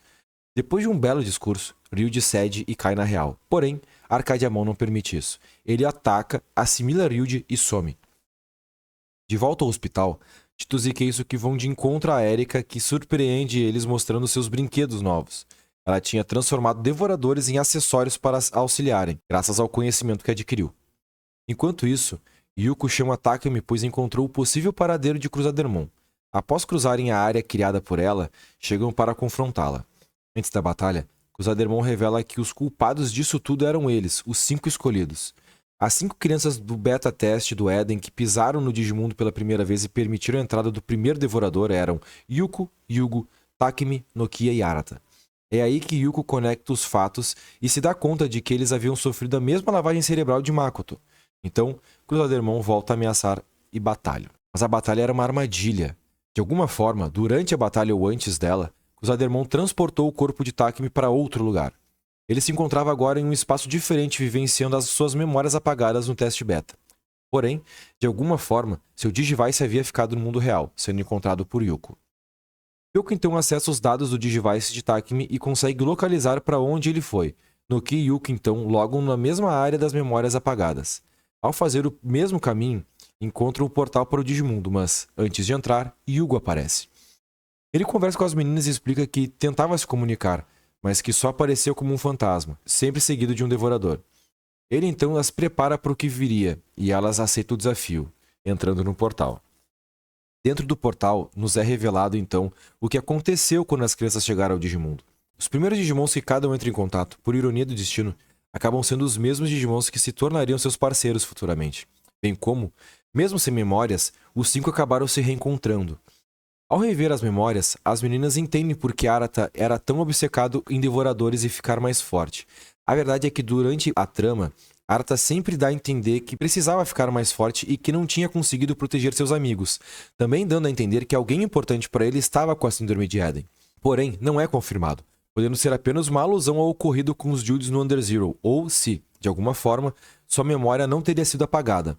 Depois de um belo discurso, Ryuji cede e cai na real. Porém, Arcadiamon não permite isso. Ele ataca, assimila Ryuji e some. De volta ao hospital, Chitose e Keisuke vão de encontro a Erika, que surpreende eles mostrando seus brinquedos novos. Ela tinha transformado devoradores em acessórios para auxiliarem, graças ao conhecimento que adquiriu. Enquanto isso, Yuko chama Takumi pois encontrou o possível paradeiro de Kuzadermon. Após cruzarem a área criada por ela, chegam para confrontá-la. Antes da batalha, Kuzadermon revela que os culpados disso tudo eram eles, os 5 escolhidos. As 5 crianças do beta-teste do Eden que pisaram no Digimundo pela primeira vez e permitiram a entrada do primeiro devorador eram Yuko, Yugo, Takumi, Nokia e Arata. É aí que Yuko conecta os fatos e se dá conta de que eles haviam sofrido a mesma lavagem cerebral de Makoto. Então, Kuzadermon volta a ameaçar e batalha. Mas a batalha era uma armadilha. De alguma forma, durante a batalha ou antes dela, Kuzadermon transportou o corpo de Takumi para outro lugar. Ele se encontrava agora em um espaço diferente, vivenciando as suas memórias apagadas no teste beta. Porém, de alguma forma, seu Digivice havia ficado no mundo real, sendo encontrado por Yuko. Yuko então acessa os dados do Digivice de Takumi e consegue localizar para onde ele foi. Nokia e Yuko então logam na mesma área das memórias apagadas. Ao fazer o mesmo caminho, encontram o portal para o Digimundo, mas, antes de entrar, Yugo aparece. Ele conversa com as meninas e explica que tentava se comunicar, mas que só apareceu como um fantasma, sempre seguido de um devorador. Ele então as prepara para o que viria, e elas aceitam o desafio, entrando no portal. Dentro do portal, nos é revelado então o que aconteceu quando as crianças chegaram ao Digimundo. Os primeiros Digimons que cada um entra em contato, por ironia do destino, acabam sendo os mesmos Digimons que se tornariam seus parceiros futuramente. Bem como, mesmo sem memórias, os 5 acabaram se reencontrando. Ao rever as memórias, as meninas entendem por que Arata era tão obcecado em devoradores e ficar mais forte. A verdade é que durante a trama, Arata sempre dá a entender que precisava ficar mais forte e que não tinha conseguido proteger seus amigos, também dando a entender que alguém importante para ele estava com a síndrome de Eden. Porém, não é confirmado, podendo ser apenas uma alusão ao ocorrido com os Judges no Under Zero, ou se, de alguma forma, sua memória não teria sido apagada.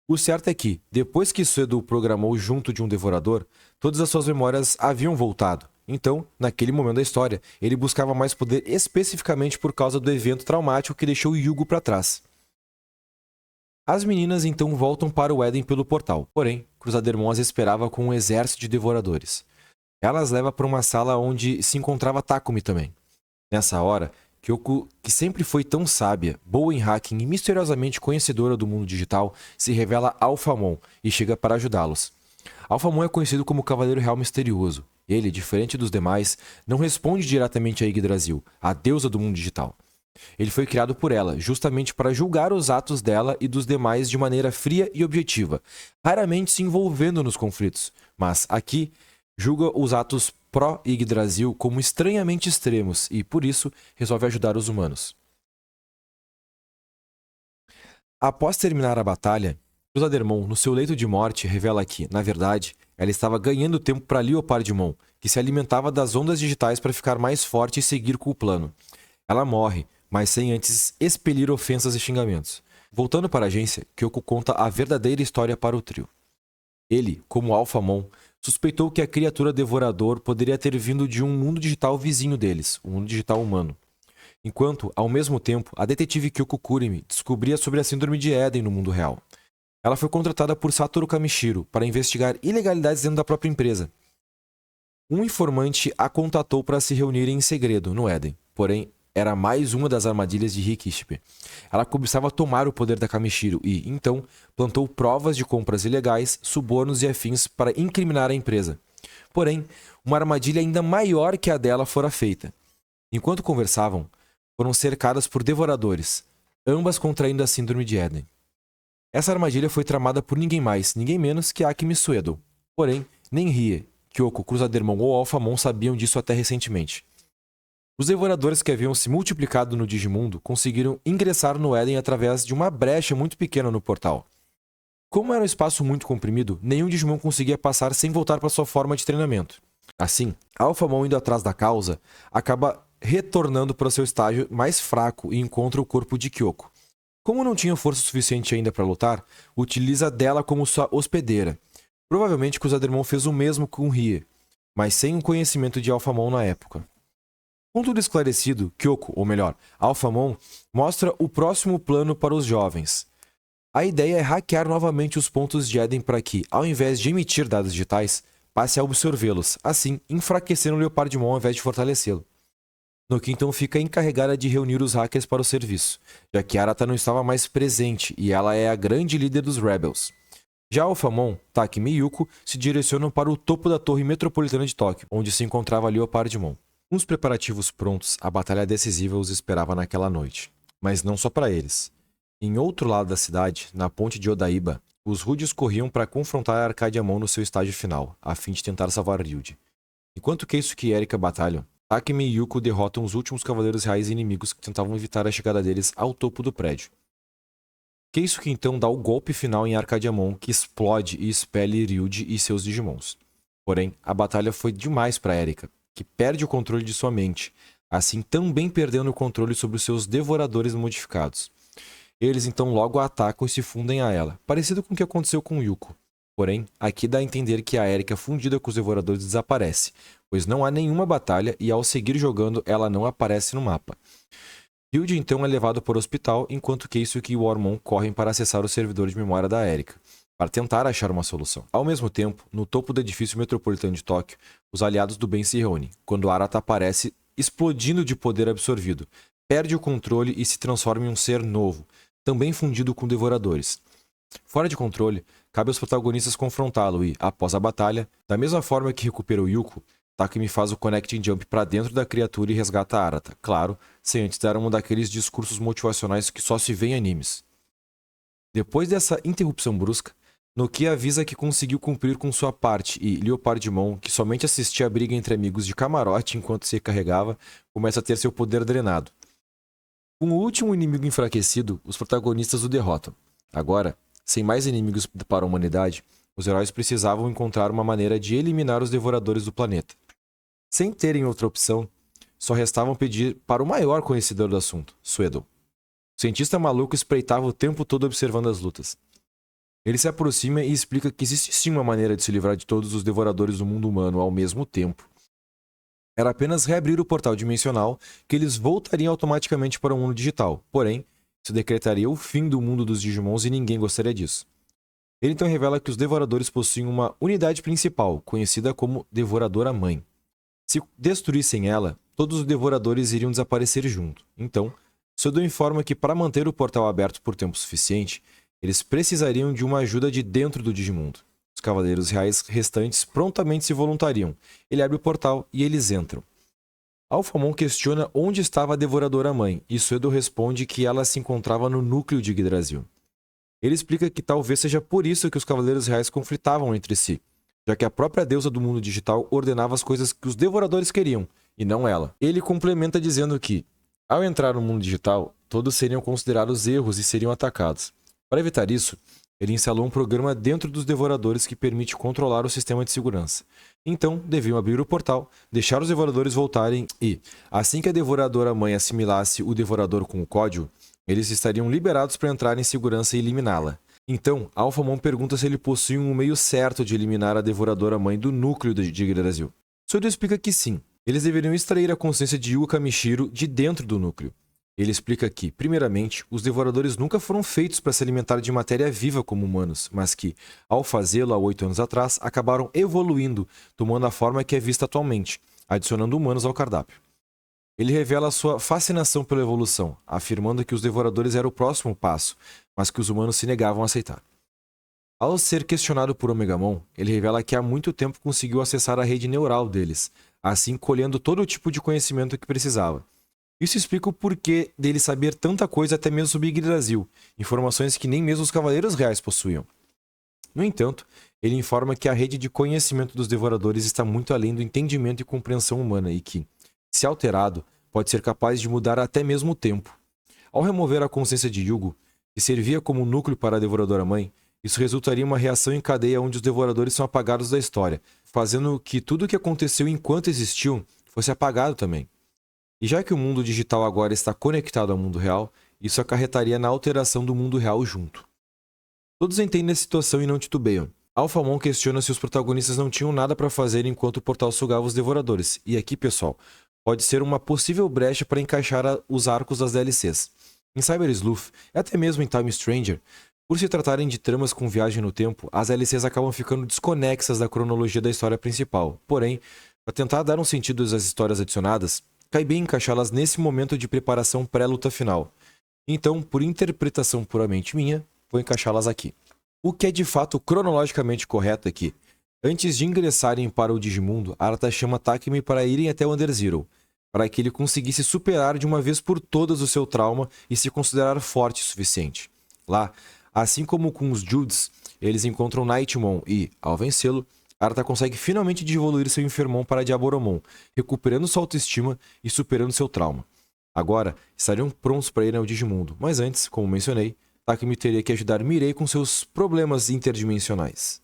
O certo é que, depois que Suedo o programou junto de um devorador, todas as suas memórias haviam voltado. Então, naquele momento da história, ele buscava mais poder especificamente por causa do evento traumático que deixou Yugo para trás. As meninas então voltam para o Eden pelo portal, porém, Kuzadermon as esperava com um exército de devoradores. Ela as leva para uma sala onde se encontrava Takumi também. Nessa hora, Kyoko, que sempre foi tão sábia, boa em hacking e misteriosamente conhecedora do mundo digital, se revela Alphamon e chega para ajudá-los. Alphamon é conhecido como o Cavaleiro Real Misterioso. Ele, diferente dos demais, não responde diretamente a Yggdrasil, a deusa do mundo digital. Ele foi criado por ela, justamente para julgar os atos dela e dos demais de maneira fria e objetiva, raramente se envolvendo nos conflitos. Mas aqui, julga os atos pró-Yggdrasil como estranhamente extremos e, por isso, resolve ajudar os humanos. Após terminar a batalha, Cruz-Adermon, no seu leito de morte, revela que, na verdade, ela estava ganhando tempo para Leopardimon, que se alimentava das ondas digitais para ficar mais forte e seguir com o plano. Ela morre, mas sem antes expelir ofensas e xingamentos. Voltando para a agência, Kyoko conta a verdadeira história para o trio. Ele, como Alphamon, suspeitou que a criatura devorador poderia ter vindo de um mundo digital vizinho deles, um mundo digital humano. Enquanto, ao mesmo tempo, a detetive Kyoko Kurimi descobria sobre a síndrome de Eden no mundo real. Ela foi contratada por Satoru Kamishiro para investigar ilegalidades dentro da própria empresa. Um informante a contatou para se reunirem em segredo no Eden, porém, era mais uma das armadilhas de Rikishibe. Ela cobiçava tomar o poder da Kamishiro e, então, plantou provas de compras ilegais, subornos e afins para incriminar a empresa. Porém, uma armadilha ainda maior que a dela fora feita. Enquanto conversavam, foram cercadas por devoradores, ambas contraindo a síndrome de Eden. Essa armadilha foi tramada por ninguém mais, ninguém menos que Akimi Suedo. Porém, nem Rie, Kyoko, Cruz-Adermon ou Alphamon sabiam disso até recentemente. Os devoradores que haviam se multiplicado no Digimundo conseguiram ingressar no Eden através de uma brecha muito pequena no portal. Como era um espaço muito comprimido, nenhum Digimon conseguia passar sem voltar para sua forma de treinamento. Assim, Alphamon, indo atrás da causa, acaba retornando para seu estágio mais fraco e encontra o corpo de Kyoko. Como não tinha força suficiente ainda para lutar, utiliza dela como sua hospedeira. Provavelmente Cruz-Adermon fez o mesmo com Rie, mas sem o conhecimento de Alphamon na época. Com tudo esclarecido, Kyoko, ou melhor, Alphamon, mostra o próximo plano para os jovens. A ideia é hackear novamente os pontos de Eden para que, ao invés de emitir dados digitais, passe a absorvê-los, assim enfraquecendo o Leopardimon ao invés de fortalecê-lo. No que então fica encarregada de reunir os hackers para o serviço, já que Arata não estava mais presente e ela é a grande líder dos Rebels. Já Alphamon, Takemi e Yuko se direcionam para o topo da torre metropolitana de Tóquio, onde se encontrava Leopardimon. Com os preparativos prontos, a batalha decisiva os esperava naquela noite. Mas não só para eles. Em outro lado da cidade, na ponte de Odaiba, os Rudes corriam para confrontar a Arcadiamon no seu estágio final, a fim de tentar salvar Ryuji. Enquanto Keisuke e Erika batalham, Takemi e Yuko derrotam os últimos cavaleiros reais inimigos que tentavam evitar a chegada deles ao topo do prédio. Keisuke então dá o golpe final em Arcadiamon, que explode e expele Ryuji e seus Digimons. Porém, a batalha foi demais para Erika, que perde o controle de sua mente, assim também perdendo o controle sobre os seus devoradores modificados. Eles então logo a atacam e se fundem a ela, parecido com o que aconteceu com Yuko. Porém, aqui dá a entender que a Erika fundida com os devoradores desaparece, pois não há nenhuma batalha e ao seguir jogando ela não aparece no mapa. Ryuji então é levado para o hospital, enquanto Keisuke e Wormmon correm para acessar o servidor de memória da Erika, para tentar achar uma solução. Ao mesmo tempo, no topo do edifício metropolitano de Tóquio, os aliados do bem se reúnem, quando Arata aparece explodindo de poder absorvido, perde o controle e se transforma em um ser novo, também fundido com devoradores. Fora de controle, cabe aos protagonistas confrontá-lo e, após a batalha, da mesma forma que recupera o Yuko, Takemi faz o Connecting Jump para dentro da criatura e resgata Arata, claro, sem antes dar um daqueles discursos motivacionais que só se vê em animes. Depois dessa interrupção brusca, Nokia avisa que conseguiu cumprir com sua parte e Leopardimon, que somente assistia a briga entre amigos de camarote enquanto se recarregava, começa a ter seu poder drenado. Com o último inimigo enfraquecido, os protagonistas o derrotam. Agora, sem mais inimigos para a humanidade, os heróis precisavam encontrar uma maneira de eliminar os devoradores do planeta. Sem terem outra opção, só restavam pedir para o maior conhecedor do assunto, Suedo. O cientista maluco espreitava o tempo todo observando as lutas. Ele se aproxima e explica que existe sim uma maneira de se livrar de todos os devoradores do mundo humano ao mesmo tempo. Era apenas reabrir o portal dimensional que eles voltariam automaticamente para o mundo digital. Porém, isso decretaria o fim do mundo dos Digimons e ninguém gostaria disso. Ele então revela que os devoradores possuem uma unidade principal, conhecida como Devoradora Mãe. Se destruíssem ela, todos os devoradores iriam desaparecer junto. Então, Suedo informa que para manter o portal aberto por tempo suficiente, eles precisariam de uma ajuda de dentro do Digimundo. Os cavaleiros reais restantes prontamente se voluntariam. Ele abre o portal e eles entram. Alphamon questiona onde estava a Devoradora Mãe, e Suedo responde que ela se encontrava no núcleo de Yggdrasil. Ele explica que talvez seja por isso que os cavaleiros reais conflitavam entre si, já que a própria deusa do mundo digital ordenava as coisas que os devoradores queriam, e não ela. Ele complementa dizendo que, ao entrar no mundo digital, todos seriam considerados erros e seriam atacados. Para evitar isso, ele instalou um programa dentro dos devoradores que permite controlar o sistema de segurança. Então, deviam abrir o portal, deixar os devoradores voltarem e, assim que a devoradora-mãe assimilasse o devorador com o código, eles estariam liberados para entrar em segurança e eliminá-la. Então, Alphamon pergunta se ele possui um meio certo de eliminar a devoradora-mãe do núcleo de Yggdrasil. Soro explica que sim, eles deveriam extrair a consciência de Yuga Kamishiro de dentro do núcleo. Ele explica que, primeiramente, os devoradores nunca foram feitos para se alimentar de matéria viva como humanos, mas que, ao fazê-lo há 8 anos atrás, acabaram evoluindo, tomando a forma que é vista atualmente, adicionando humanos ao cardápio. Ele revela sua fascinação pela evolução, afirmando que os devoradores eram o próximo passo, mas que os humanos se negavam a aceitar. Ao ser questionado por Omegamon, ele revela que há muito tempo conseguiu acessar a rede neural deles, assim colhendo todo o tipo de conhecimento que precisava. Isso explica o porquê dele saber tanta coisa até mesmo sobre Yggdrasil, informações que nem mesmo os Cavaleiros Reais possuíam. No entanto, ele informa que a rede de conhecimento dos devoradores está muito além do entendimento e compreensão humana e que, se alterado, pode ser capaz de mudar até mesmo o tempo. Ao remover a consciência de Yugo, que servia como núcleo para a Devoradora-Mãe, isso resultaria em uma reação em cadeia onde os devoradores são apagados da história, fazendo que tudo o que aconteceu enquanto existiam fosse apagado também. E já que o mundo digital agora está conectado ao mundo real, isso acarretaria na alteração do mundo real junto. Todos entendem a situação e não titubeiam. Alphamon questiona se os protagonistas não tinham nada para fazer enquanto o portal sugava os devoradores. E aqui, pessoal, pode ser uma possível brecha para encaixar os arcos das DLCs. Em Cyber Sleuth, e até mesmo em Time Stranger, por se tratarem de tramas com viagem no tempo, as DLCs acabam ficando desconexas da cronologia da história principal. Porém, para tentar dar um sentido às histórias adicionadas, cai bem encaixá-las nesse momento de preparação pré-luta final. Então, por interpretação puramente minha, vou encaixá-las aqui. O que é de fato cronologicamente correto é que, antes de ingressarem para o Digimundo, Arata chama Takemi para irem até o Underzero, para que ele conseguisse superar de uma vez por todas o seu trauma e se considerar forte o suficiente. Lá, assim como com os Judes, eles encontram Nightmon e, ao vencê-lo, Arata consegue finalmente desenvolver seu Infermon para Diaboromon, recuperando sua autoestima e superando seu trauma. Agora, estariam prontos para ir ao Digimundo, mas antes, como mencionei, Takemi teria que ajudar Mirei com seus problemas interdimensionais.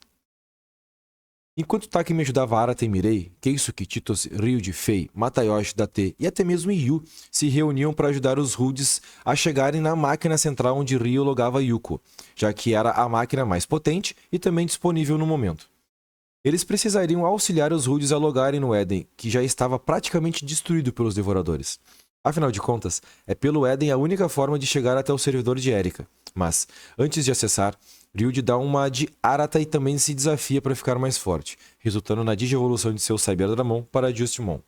Enquanto Takemi ajudava Arata e Mirei, Keisuke, Titos, Ryuji, Fei, Matayoshi, Date e até mesmo Yu se reuniam para ajudar os Rudes a chegarem na máquina central onde Ryo logava Yuko, já que era a máquina mais potente e também disponível no momento. Eles precisariam auxiliar os Rudes a logarem no Éden, que já estava praticamente destruído pelos Devoradores. Afinal de contas, é pelo Éden a única forma de chegar até o servidor de Erika. Mas, antes de acessar, Ryuji dá uma de Arata e também se desafia para ficar mais forte, resultando na digievolução de seu Cyberdramon para Justimon.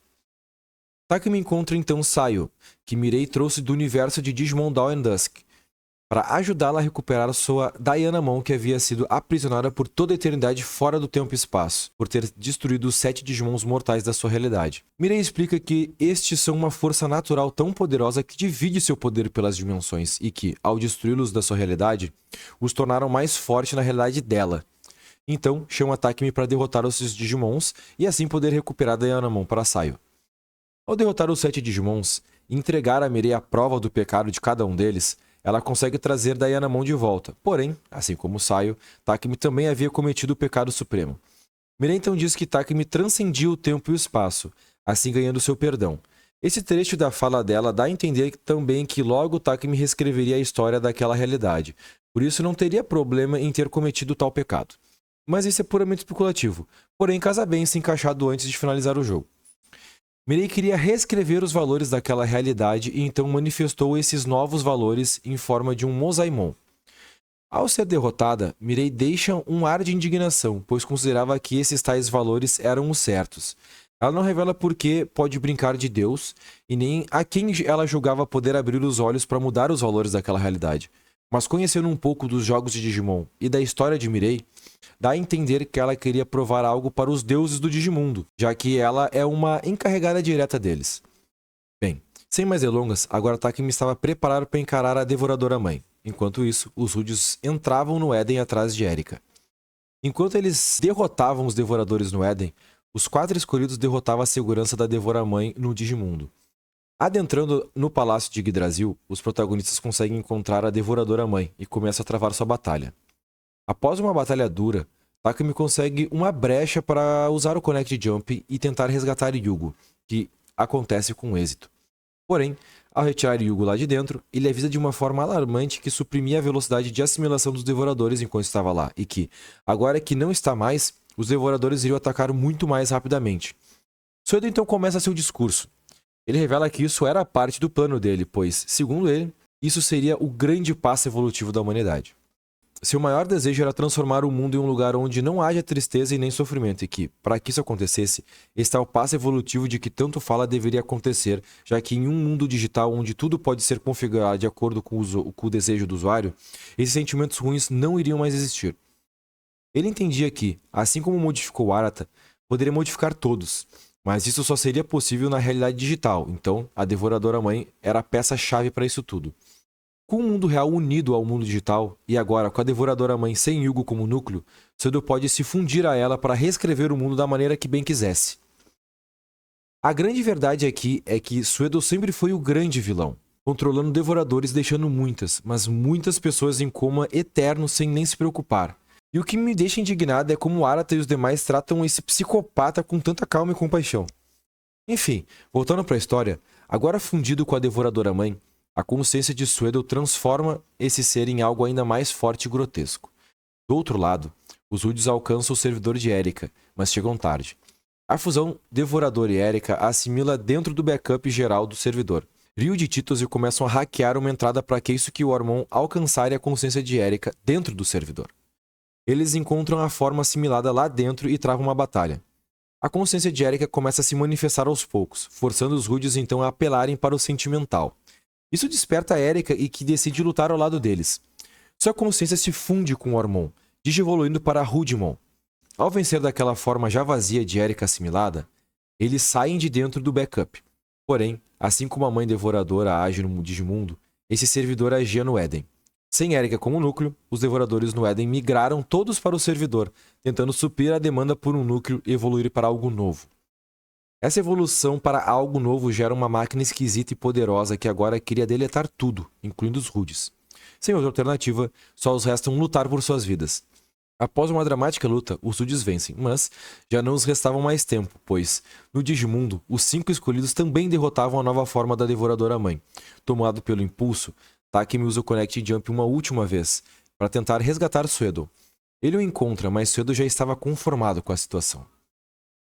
Takemi encontra então Sayo, que Mirei trouxe do universo de Digimon Dawn and Dusk, para ajudá-la a recuperar sua Dianamon, que havia sido aprisionada por toda a eternidade fora do tempo e espaço, por ter destruído os 7 Digimons mortais da sua realidade. Mirei explica que estes são uma força natural tão poderosa que divide seu poder pelas dimensões e que, ao destruí-los da sua realidade, os tornaram mais fortes na realidade dela. Então, chama Takemi para derrotar os seus Digimons e assim poder recuperar Dianamon para Sayo. Ao derrotar os 7 Digimons e entregar a Mirei a prova do pecado de cada um deles, ela consegue trazer Dianamon de volta. Porém, assim como Sayo, Takemi também havia cometido o pecado supremo. Mirei então diz que Takemi transcendia o tempo e o espaço, assim ganhando seu perdão. Esse trecho da fala dela dá a entender também que logo Takemi reescreveria a história daquela realidade. Por isso não teria problema em ter cometido tal pecado. Mas isso é puramente especulativo. Porém, casa bem se encaixado antes de finalizar o jogo. Mirei queria reescrever os valores daquela realidade e então manifestou esses novos valores em forma de um Mosaimon. Ao ser derrotada, Mirei deixa um ar de indignação, pois considerava que esses tais valores eram os certos. Ela não revela por que pode brincar de Deus e nem a quem ela julgava poder abrir os olhos para mudar os valores daquela realidade. Mas conhecendo um pouco dos jogos de Digimon e da história de Mirei, dá a entender que ela queria provar algo para os deuses do Digimundo, já que ela é uma encarregada direta deles. Bem, sem mais delongas, agora Takemi estava preparado para encarar a Devoradora Mãe. Enquanto isso, os Rudes entravam no Éden atrás de Erika. Enquanto eles derrotavam os Devoradores no Éden, os 4 escolhidos derrotavam a segurança da Devora-Mãe no Digimundo. Adentrando no Palácio de Yggdrasil, os protagonistas conseguem encontrar a Devoradora-Mãe e começam a travar sua batalha. Após uma batalha dura, Takumi consegue uma brecha para usar o Connect Jump e tentar resgatar Yugo, que acontece com êxito. Porém, ao retirar Yugo lá de dentro, ele avisa de uma forma alarmante que suprimia a velocidade de assimilação dos Devoradores enquanto estava lá, e que, agora que não está mais, os Devoradores iriam atacar muito mais rapidamente. Suedo então começa seu discurso. Ele revela que isso era parte do plano dele, pois, segundo ele, isso seria o grande passo evolutivo da humanidade. Seu maior desejo era transformar o mundo em um lugar onde não haja tristeza e nem sofrimento, e que, para que isso acontecesse, esse tal passo evolutivo de que tanto fala deveria acontecer, já que em um mundo digital onde tudo pode ser configurado de acordo com o desejo do usuário, esses sentimentos ruins não iriam mais existir. Ele entendia que, assim como modificou Arata, poderia modificar todos, mas isso só seria possível na realidade digital, então a Devoradora-Mãe era a peça-chave para isso tudo. Com o mundo real unido ao mundo digital, e agora com a Devoradora-Mãe sem Yugo como núcleo, Suedo pode se fundir a ela para reescrever o mundo da maneira que bem quisesse. A grande verdade aqui é que Suedo sempre foi o grande vilão, controlando devoradores e deixando muitas, mas muitas pessoas em coma eterno sem nem se preocupar. E o que me deixa indignado é como Arata e os demais tratam esse psicopata com tanta calma e compaixão. Enfim, voltando para a história, agora fundido com a Devoradora-Mãe, a consciência de Suedo transforma esse ser em algo ainda mais forte e grotesco. Do outro lado, os Rudes alcançam o servidor de Erika, mas chegam tarde. A fusão Devorador e Erika assimila dentro do backup geral do servidor. Ryuji e Chitose começam a hackear uma entrada para Keisuke e Wormon alcançarem a consciência de Erika dentro do servidor. Eles encontram a forma assimilada lá dentro e travam uma batalha. A consciência de Erika começa a se manifestar aos poucos, forçando os Rudes então a apelarem para o sentimental. Isso desperta a Erika e que decide lutar ao lado deles. Sua consciência se funde com Wormon, digievoluindo para Rudimon. Ao vencer daquela forma já vazia de Erika assimilada, eles saem de dentro do backup. Porém, assim como a Mãe Devoradora age no Digimundo, esse servidor agia no Éden. Sem Erika como núcleo, os Devoradores no Éden migraram todos para o servidor, tentando suprir a demanda por um núcleo e evoluir para algo novo. Essa evolução para algo novo gera uma máquina esquisita e poderosa que agora queria deletar tudo, incluindo os Rudes. Sem outra alternativa, só os restam lutar por suas vidas. Após uma dramática luta, os Rudes vencem, mas já não os restava mais tempo, pois, no Digimundo, os 5 escolhidos também derrotavam a nova forma da Devoradora-Mãe. Tomado pelo impulso, Takumi usa o Connect Jump uma última vez, para tentar resgatar Suedo. Ele o encontra, mas Suedo já estava conformado com a situação.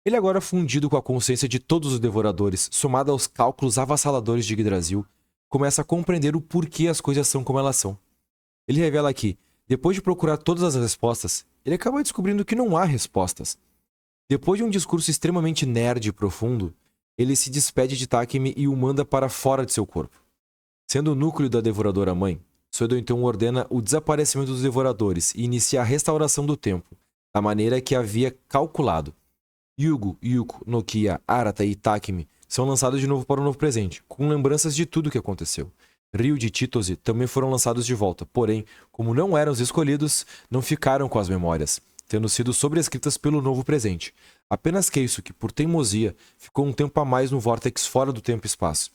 Ele agora fundido com a consciência de todos os Devoradores, somado aos cálculos avassaladores de Yggdrasil, começa a compreender o porquê as coisas são como elas são. Ele revela que, depois de procurar todas as respostas, ele acaba descobrindo que não há respostas. Depois de um discurso extremamente nerd e profundo, ele se despede de Takumi e o manda para fora de seu corpo. Sendo o núcleo da Devoradora-Mãe, Suedo então ordena o desaparecimento dos Devoradores e inicia a restauração do tempo, da maneira que havia calculado. Yugo, Yuko, Nokia, Arata e Takumi são lançados de novo para o novo presente, com lembranças de tudo o que aconteceu. Ryuji e Chitose também foram lançados de volta, porém, como não eram os escolhidos, não ficaram com as memórias, tendo sido sobrescritas pelo novo presente. Apenas Keisuke, por teimosia, ficou um tempo a mais no vórtex fora do tempo e espaço,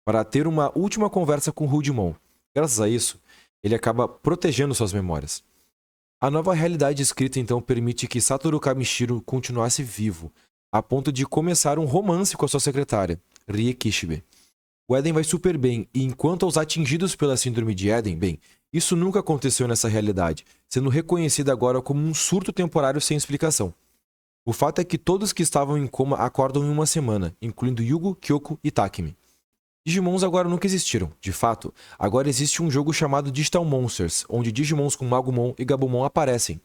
para ter uma última conversa com Rudimon. Graças a isso, ele acaba protegendo suas memórias. A nova realidade escrita então permite que Satoru Kamishiro continuasse vivo, a ponto de começar um romance com a sua secretária, Rie Kishibe. O Éden vai super bem, e enquanto aos atingidos pela síndrome de Éden, bem, isso nunca aconteceu nessa realidade, sendo reconhecido agora como um surto temporário sem explicação. O fato é que todos que estavam em coma acordam em uma semana, incluindo Yugo, Kyoko e Takumi. Digimons agora nunca existiram. De fato, agora existe um jogo chamado Digital Monsters, onde Digimons como Agumon e Gabumon aparecem.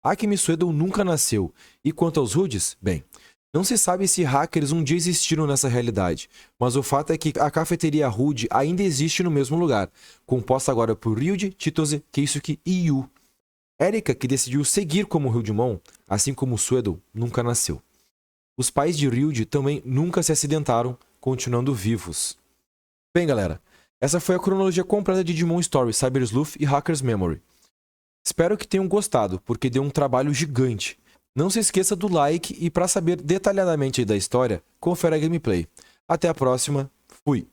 Akemi Suedo nunca nasceu, e quanto aos Rudes, bem, não se sabe se hackers um dia existiram nessa realidade, mas o fato é que a cafeteria Rude ainda existe no mesmo lugar, composta agora por Ryuji, Chitose, Keisuke e Yu. Erika, que decidiu seguir como Rudimon, assim como Suedo, nunca nasceu. Os pais de Ryuji também nunca se acidentaram, continuando vivos. Bem, galera, essa foi a cronologia completa de Digimon Story, Cyber Sleuth e Hacker's Memory. Espero que tenham gostado, porque deu um trabalho gigante. Não se esqueça do like e para saber detalhadamente da história, confere a gameplay. Até a próxima, fui!